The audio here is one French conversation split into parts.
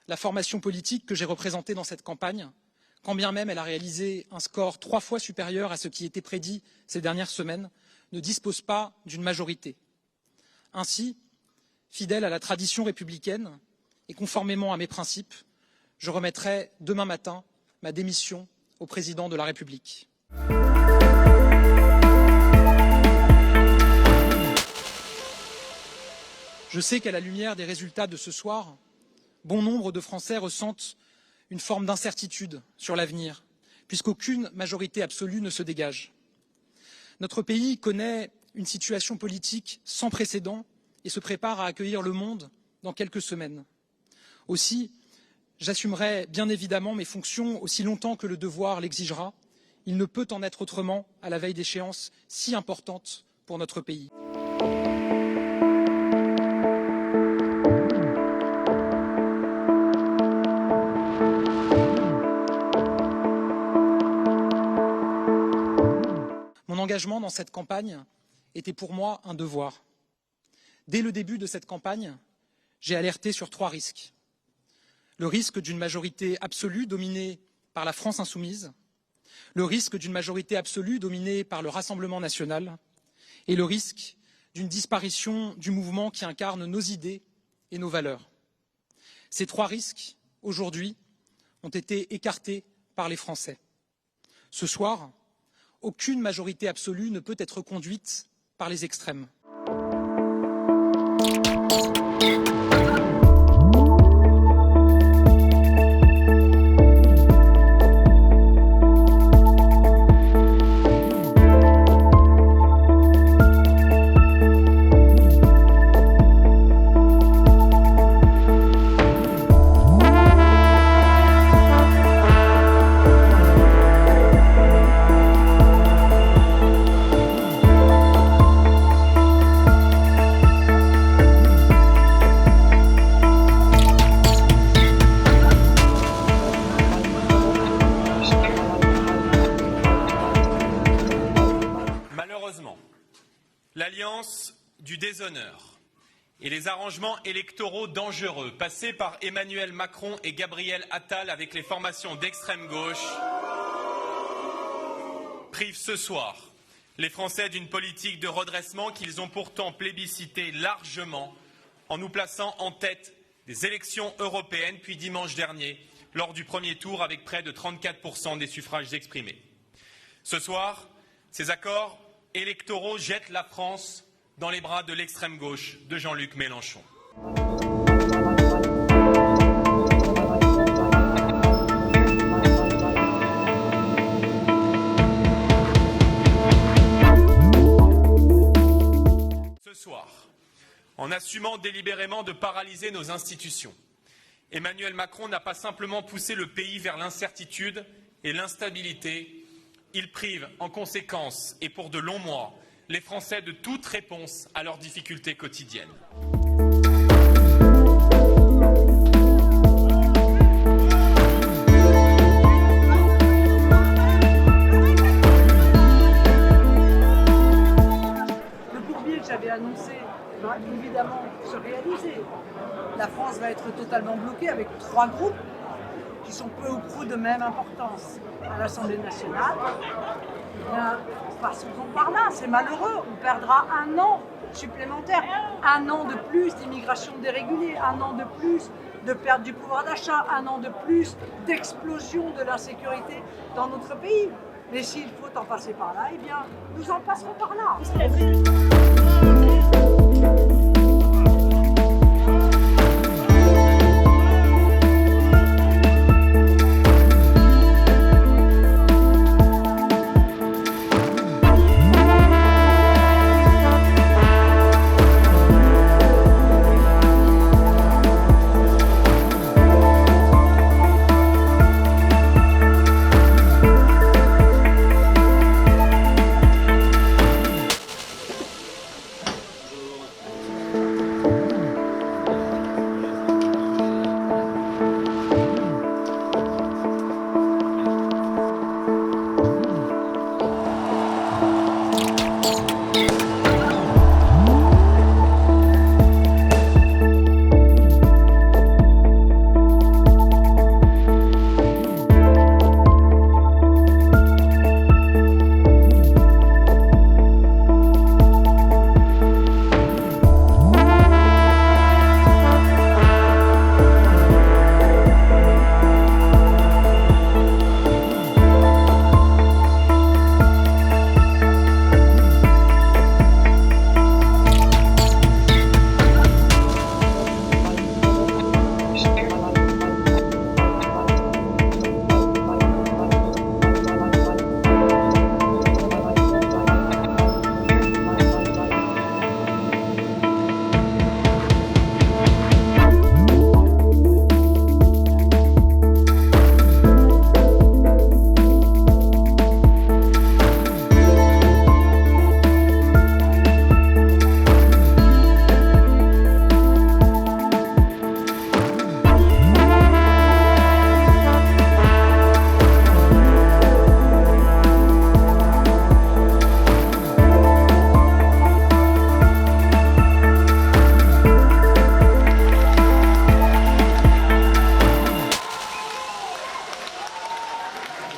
la formation politique que j'ai représentée dans cette campagne, quand bien même elle a réalisé un score 3 fois supérieur à ce qui était prédit ces dernières semaines, ne dispose pas d'une majorité. Ainsi, fidèle à la tradition républicaine et conformément à mes principes, je remettrai demain matin ma démission au président de la République. Je sais qu'à la lumière des résultats de ce soir, bon nombre de Français ressentent une forme d'incertitude sur l'avenir, puisqu'aucune majorité absolue ne se dégage. Notre pays connaît une situation politique sans précédent et se prépare à accueillir le monde dans quelques semaines. Aussi, j'assumerai bien évidemment mes fonctions aussi longtemps que le devoir l'exigera. Il ne peut en être autrement à la veille d'échéances si importantes pour notre pays. Mon engagement dans cette campagne était pour moi un devoir. Dès le début de cette campagne, j'ai alerté sur 3 risques. Le risque d'une majorité absolue dominée par la France insoumise, le risque d'une majorité absolue dominée par le Rassemblement national et le risque d'une disparition du mouvement qui incarne nos idées et nos valeurs. Ces 3 risques, aujourd'hui, ont été écartés par les Français. Ce soir, aucune majorité absolue ne peut être conduite par les extrêmes. L'alliance du déshonneur et les arrangements électoraux dangereux passés par Emmanuel Macron et Gabriel Attal avec les formations d'extrême gauche privent ce soir les Français d'une politique de redressement qu'ils ont pourtant plébiscité largement en nous plaçant en tête des élections européennes, puis dimanche dernier, lors du premier tour avec près de 34% des suffrages exprimés. Ce soir, ces accords électoraux jettent la France dans les bras de l'extrême gauche de Jean-Luc Mélenchon. Ce soir, en assumant délibérément de paralyser nos institutions, Emmanuel Macron n'a pas simplement poussé le pays vers l'incertitude et l'instabilité. Il prive en conséquence, et pour de longs mois, les Français de toute réponse à leurs difficultés quotidiennes. Le courbier que j'avais annoncé va évidemment se réaliser. La France va être totalement bloquée avec 3 groupes qui sont peu ou prou de même importance. À l'Assemblée nationale, passons par là, c'est malheureux, on perdra 1 an supplémentaire, 1 an de plus d'immigration dérégulée, 1 an de plus de perte du pouvoir d'achat, 1 an de plus d'explosion de l'insécurité dans notre pays. Mais s'il faut en passer par là, eh bien, nous en passerons par là.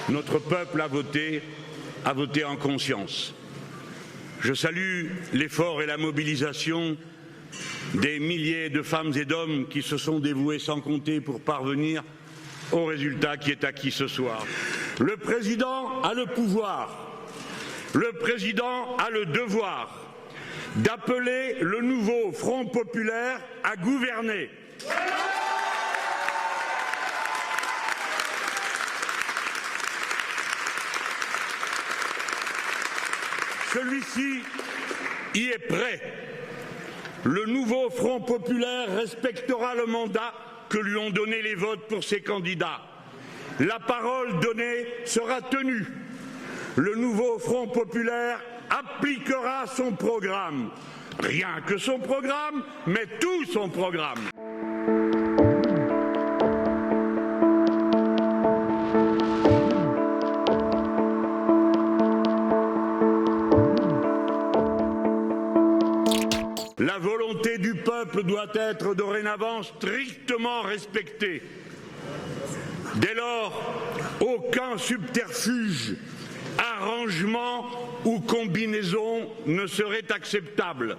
Notre peuple a voté en conscience. Je salue l'effort et la mobilisation des milliers de femmes et d'hommes qui se sont dévoués sans compter pour parvenir au résultat qui est acquis ce soir. Le président a le pouvoir, le président a le devoir d'appeler le nouveau Front populaire à gouverner. Celui-ci y est prêt. Le nouveau Front populaire respectera le mandat que lui ont donné les votes pour ses candidats. La parole donnée sera tenue. Le nouveau Front populaire appliquera son programme. Rien que son programme, mais tout son programme. La volonté du peuple doit être dorénavant strictement respectée. Dès lors, aucun subterfuge, arrangement ou combinaison ne serait acceptable.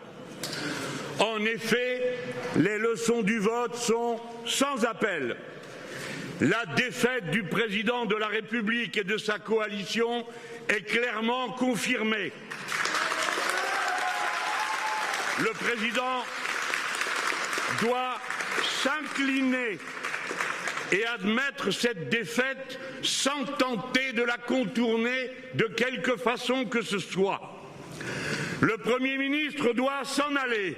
En effet, les leçons du vote sont sans appel. La défaite du président de la République et de sa coalition est clairement confirmée. Le président doit s'incliner et admettre cette défaite sans tenter de la contourner de quelque façon que ce soit. Le Premier ministre doit s'en aller.